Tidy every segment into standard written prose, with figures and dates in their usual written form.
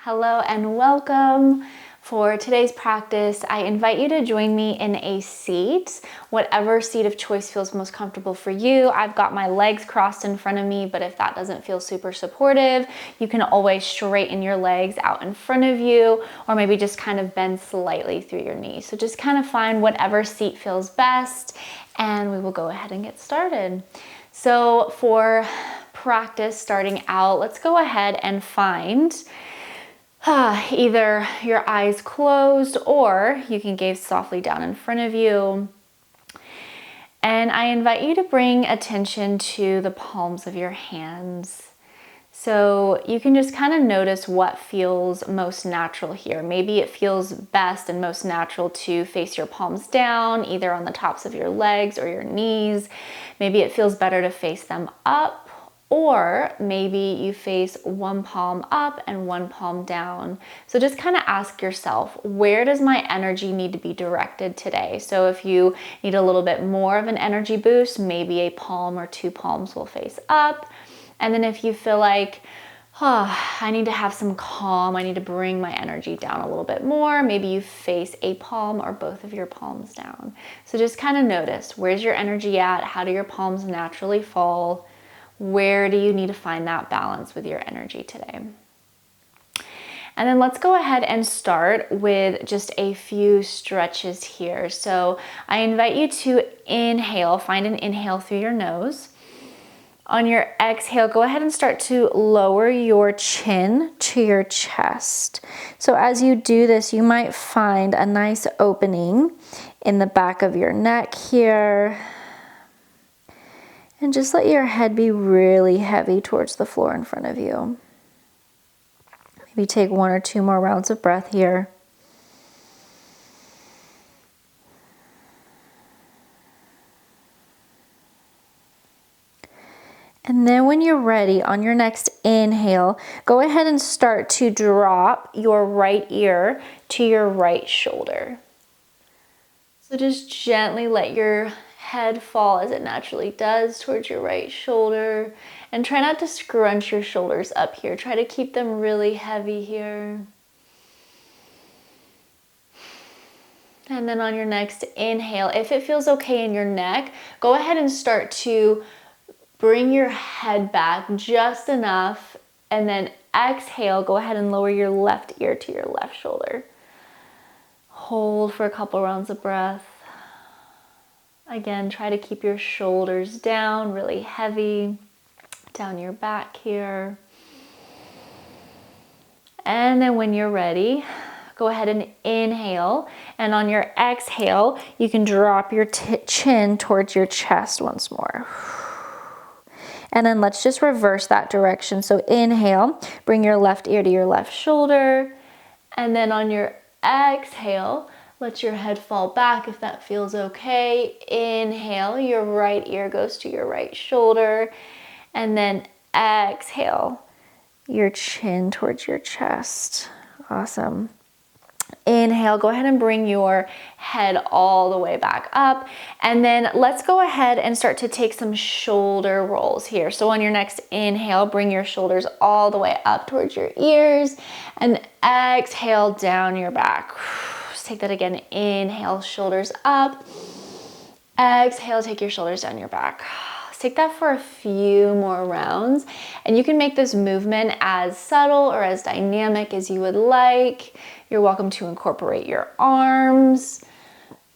Hello and welcome. For today's practice, I invite you to join me in a seat, whatever seat of choice feels most comfortable for you. I've got my legs crossed in front of me, but if that doesn't feel super supportive, you can always straighten your legs out in front of you, or maybe just kind of bend slightly through your knees. So just kind of find whatever seat feels best, and we will go ahead and get started. So for practice starting out, let's go ahead and find either your eyes closed or you can gaze softly down in front of you. And I invite you to bring attention to the palms of your hands. So you can just kind of notice what feels most natural here. Maybe it feels best and most natural to face your palms down, either on the tops of your legs or your knees. Maybe it feels better to face them up. Or maybe you face one palm up and one palm down. So just kind of ask yourself, where does my energy need to be directed today? So if you need a little bit more of an energy boost, maybe a palm or two palms will face up. And then if you feel like, I need to have some calm, I need to bring my energy down a little bit more, maybe you face a palm or both of your palms down. So just kind of notice, where's your energy at? How do your palms naturally fall? Where do you need to find that balance with your energy today? And then let's go ahead and start with just a few stretches here. So I invite you to inhale, find an inhale through your nose. On your exhale, go ahead and start to lower your chin to your chest. So as you do this, you might find a nice opening in the back of your neck here. And just let your head be really heavy towards the floor in front of you. Maybe take one or two more rounds of breath here. And then when you're ready, on your next inhale, go ahead and start to drop your right ear to your right shoulder. So just gently let your head fall as it naturally does towards your right shoulder, and try not to scrunch your shoulders up here. Try to keep them really heavy here. And then on your next inhale, if it feels okay in your neck, go ahead and start to bring your head back just enough, and then exhale, go ahead and lower your left ear to your left shoulder. Hold for a couple rounds of breath. Again, try to keep your shoulders down, really heavy, down your back here. And then when you're ready, go ahead and inhale. And on your exhale, you can drop your chin towards your chest once more. And then let's just reverse that direction. So inhale, bring your left ear to your left shoulder. And then on your exhale, let your head fall back if that feels okay. Inhale, your right ear goes to your right shoulder. And then exhale, your chin towards your chest. Awesome. Inhale, go ahead and bring your head all the way back up. And then let's go ahead and start to take some shoulder rolls here. So on your next inhale, bring your shoulders all the way up towards your ears. And exhale, down your back. Take that again. Inhale, shoulders up. Exhale, take your shoulders down your back. Let's take that for a few more rounds. And you can make this movement as subtle or as dynamic as you would like. You're welcome to incorporate your arms.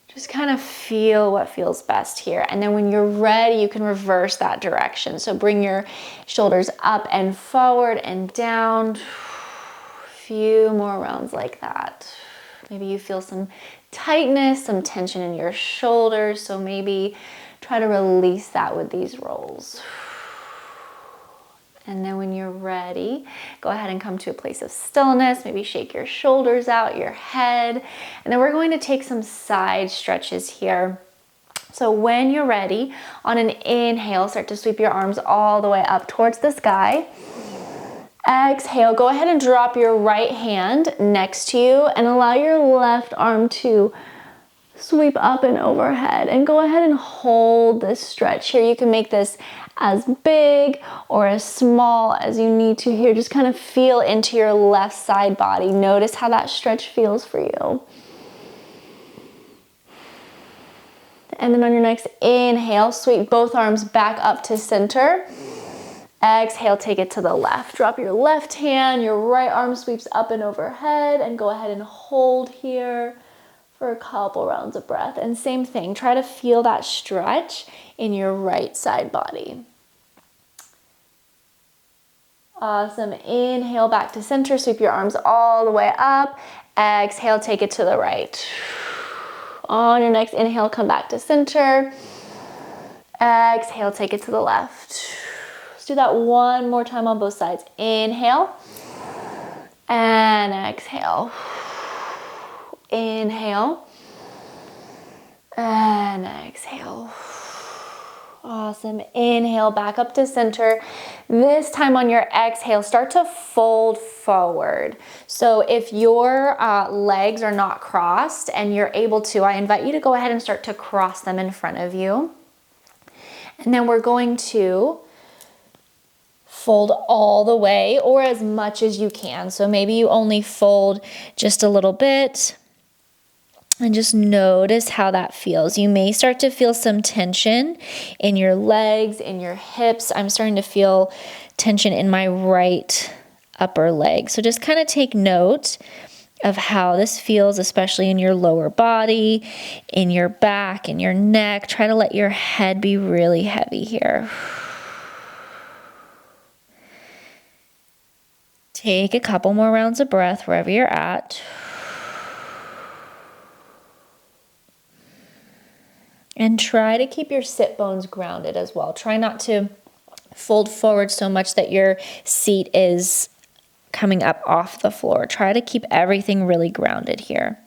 Just kind of feel what feels best here. And then when you're ready, you can reverse that direction. So bring your shoulders up and forward and down. A few more rounds like that. Maybe you feel some tightness, some tension in your shoulders, so maybe try to release that with these rolls. And then when you're ready, go ahead and come to a place of stillness. Maybe shake your shoulders out, your head, and then we're going to take some side stretches here. So when you're ready, on an inhale, start to sweep your arms all the way up towards the sky. Exhale, go ahead and drop your right hand next to you and allow your left arm to Sweep up and overhead, and go ahead and hold this stretch here. You can make this as big or as small as you need to here. Just kind of feel into your left side body. Notice how that stretch feels for you. And then on your next inhale, sweep both arms back up to center. Exhale, take it to the left. Drop your left hand, your right arm sweeps up and overhead, and go ahead and hold here for a couple rounds of breath. And same thing, try to feel that stretch in your right side body. Awesome. Inhale back to center, sweep your arms all the way up. Exhale, take it to the right. On your next inhale, come back to center. Exhale, take it to the left. Let's do that one more time on both sides. Inhale and exhale. Inhale and exhale. Awesome. Inhale back up to center. This time on your exhale, start to fold forward. So if your legs are not crossed and you're able to, I invite you to go ahead and start to cross them in front of you. And then we're going to fold all the way or as much as you can. So maybe you only fold just a little bit. And just notice how that feels. You may start to feel some tension in your legs, in your hips. I'm starting to feel tension in my right upper leg. So just kind of take note of how this feels, especially in your lower body, in your back, in your neck. Try to let your head be really heavy here. Take a couple more rounds of breath wherever you're at. And try to keep your sit bones grounded as well. Try not to fold forward so much that your seat is coming up off the floor. Try to keep everything really grounded here.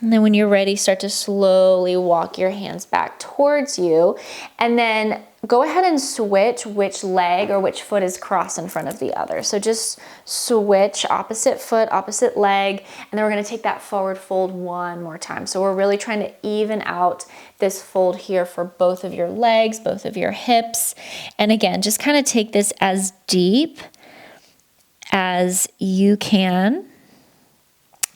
And then when you're ready, start to slowly walk your hands back towards you. And then go ahead and switch which leg or which foot is crossed in front of the other. So just switch opposite foot, opposite leg. And then we're going to take that forward fold one more time. So we're really trying to even out this fold here for both of your legs, both of your hips. And again, just kind of take this as deep as you can.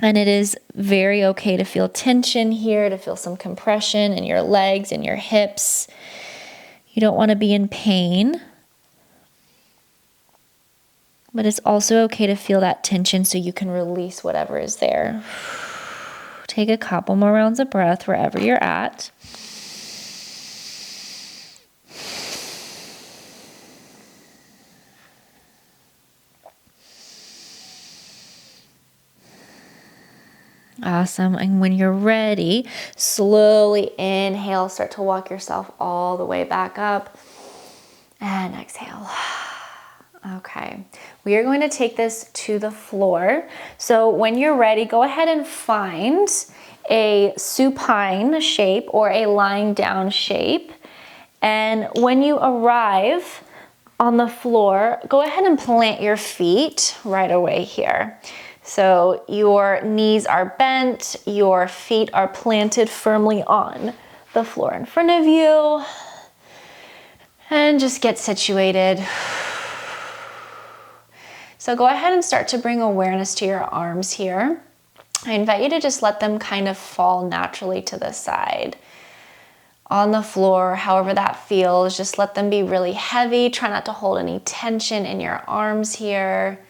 And it is very okay to feel tension here, to feel some compression in your legs and your hips. You don't want to be in pain, but it's also okay to feel that tension so you can release whatever is there. Take a couple more rounds of breath wherever you're at. Awesome. And when you're ready, slowly inhale, start to walk yourself all the way back up and exhale. Okay, we are going to take this to the floor. So when you're ready, go ahead and find a supine shape or a lying down shape. And when you arrive on the floor, go ahead and plant your feet right away here. So your knees are bent, your feet are planted firmly on the floor in front of you. And just get situated. So go ahead and start to bring awareness to your arms here. I invite you to just let them kind of fall naturally to the side. On the floor, however that feels, just let them be really heavy. Try not to hold any tension in your arms here.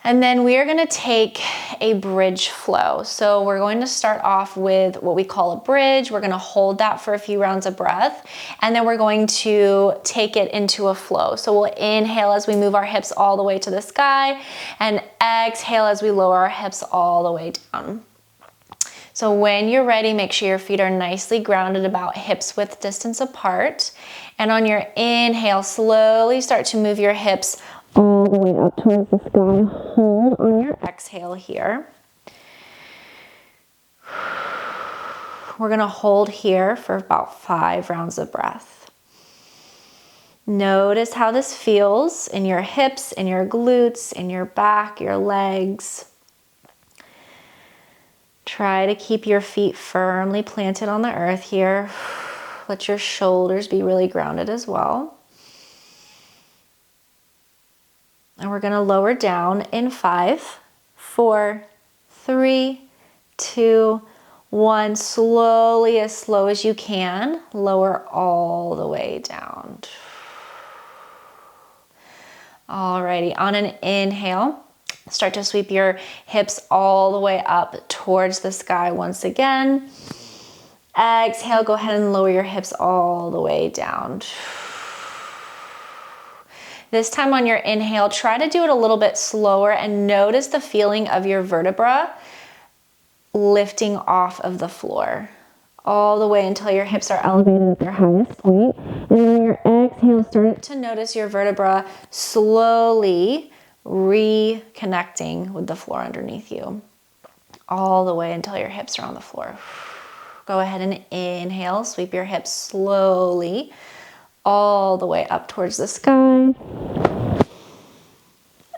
And then we are going to take a bridge flow. So we're going to start off with what we call a bridge. We're going to hold that for a few rounds of breath. And then we're going to take it into a flow. So we'll inhale as we move our hips all the way to the sky and exhale as we lower our hips all the way down. So when you're ready, make sure your feet are nicely grounded about hips width distance apart. And on your inhale, slowly start to move your hips all the way up towards the sky. Hold on your exhale here. We're going to hold here for about 5 rounds of breath. Notice how this feels in your hips, in your glutes, in your back, your legs. Try to keep your feet firmly planted on the earth here. Let your shoulders be really grounded as well. And we're going to lower down in 5, 4, 3, 2, 1. Slowly, as slow as you can, lower all the way down. Alrighty, on an inhale, start to sweep your hips all the way up towards the sky once again. Exhale, go ahead and lower your hips all the way down. This time on your inhale, try to do it a little bit slower and notice the feeling of your vertebra lifting off of the floor all the way until your hips are elevated at their highest point. And on your exhale, start to notice your vertebra slowly reconnecting with the floor underneath you all the way until your hips are on the floor. Go ahead and inhale, sweep your hips slowly all the way up towards the sky.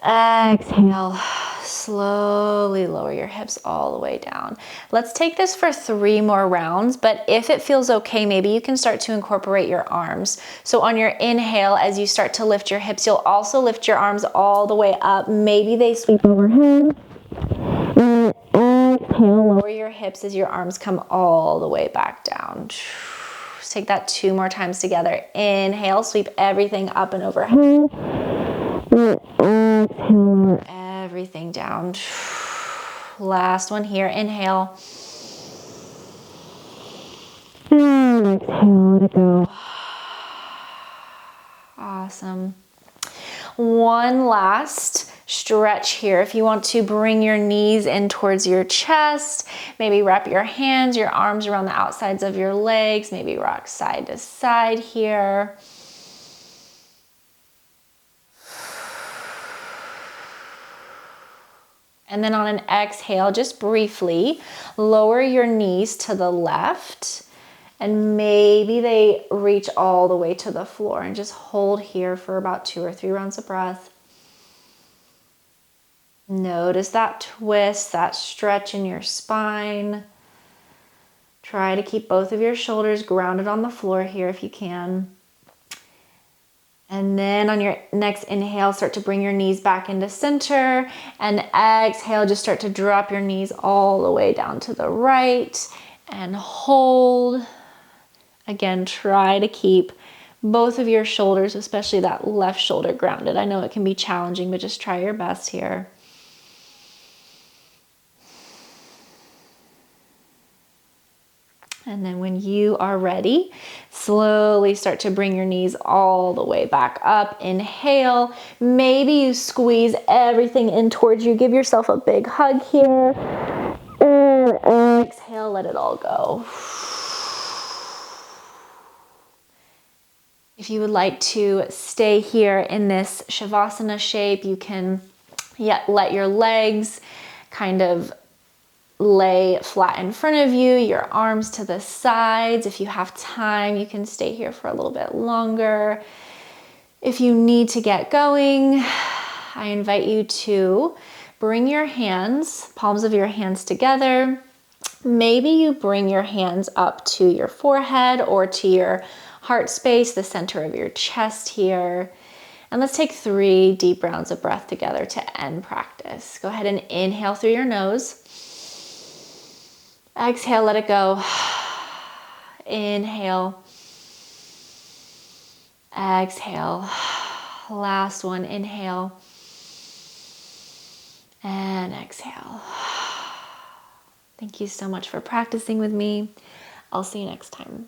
Exhale, slowly lower your hips all the way down. Let's take this for 3 more rounds, but if it feels okay, maybe you can start to incorporate your arms. So on your inhale, as you start to lift your hips, you'll also lift your arms all the way up. Maybe they sweep overhead. And exhale, lower your hips as your arms come all the way back down. Just take that 2 more times together. Inhale, sweep everything up and overhead. Exhale, everything down. Last one here. Inhale. And exhale, let it go. Awesome. One last stretch here. If you want to bring your knees in towards your chest, maybe wrap your hands, your arms around the outsides of your legs, maybe rock side to side here. And then on an exhale, just briefly, lower your knees to the left and maybe they reach all the way to the floor, and just hold here for about 2 or 3 rounds of breath. Notice that twist, that stretch in your spine. Try to keep both of your shoulders grounded on the floor here if you can. And then on your next inhale, start to bring your knees back into center. And exhale, just start to drop your knees all the way down to the right and hold. Again, try to keep both of your shoulders, especially that left shoulder, grounded. I know it can be challenging, but just try your best here. And then when you are ready, slowly start to bring your knees all the way back up. Inhale. Maybe you squeeze everything in towards you. Give yourself a big hug here. And exhale, let it all go. If you would like to stay here in this Shavasana shape, you can let your legs kind of lay flat in front of you, your arms to the sides. If you have time, you can stay here for a little bit longer. If you need to get going, I invite you to bring your hands, palms of your hands together. Maybe you bring your hands up to your forehead or to your heart space, the center of your chest here. And let's take 3 deep rounds of breath together to end practice. Go ahead and inhale through your nose. Exhale, let it go. Inhale. Exhale. Last one, inhale. And exhale. Thank you so much for practicing with me. I'll see you next time.